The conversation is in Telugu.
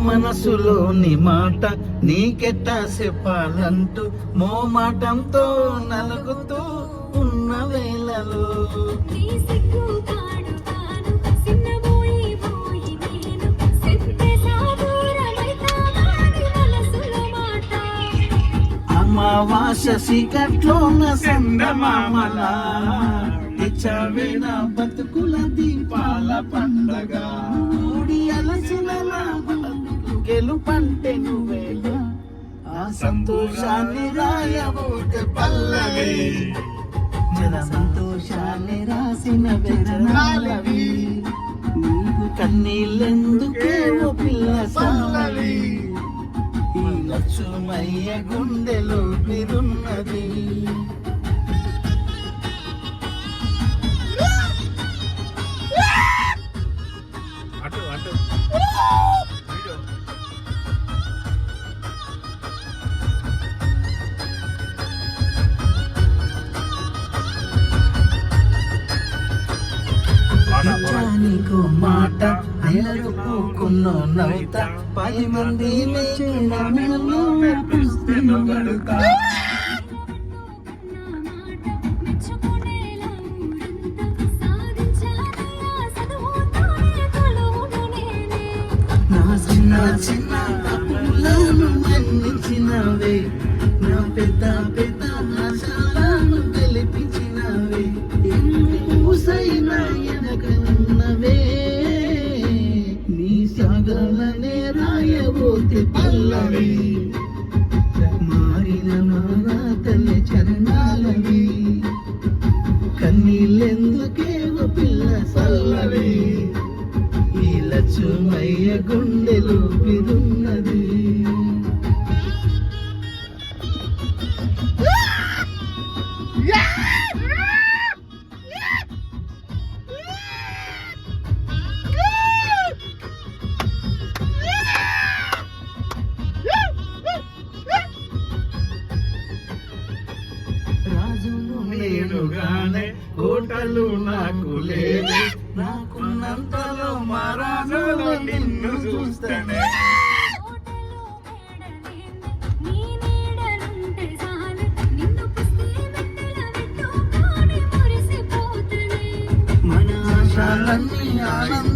మనసులోని మాట నీకెట్టా చెప్పాలంటూ మోమాటంతో నలుగుతూ ఉన్న వేళలో అమావాస సీకట్లోన సందమామలా తెచ్చవేన బతుకుల దీపాల పండగ ఊడి అలసిన గెలుపంటే నువ్వేగా ఆ సంతోషాన్ని రాయబోతే పల్లవి జన సంతోషాన్ని రాసిన విరనాలవి నీకు కన్నీళ్ళెందుకే ఓ పిల్ల పల్లవి ఈ లక్ష్మయ్య గుండెలో పిరున్నది నీకు మాట ఎరుపుకున్న నవ్వుత 10 మంది మెచ్చిన పుస్తను గడుతా నా చిన్న చిన్న తప్పులను మన్నించినవే నా పెద్ద పెద్ద ఆశలను గెలిపించినవే పూసైనా ఎనకన్నవే నీ సాగలనే రాయబోతే పల్లవి మారిన నా తల్లి చరణాలవి కన్నీళ్ళెందుకే ఓ పిల్ల సల్లవి ఈ లక్ష్మయ్య గుండెలు పిరున్నది రాజును నేనుగానే కోటలు నాకు లేవు నాకున్నంతలో మహారాజులో నిన్ను చూస్తేనే మన ఆశలన్నీ ఆనంద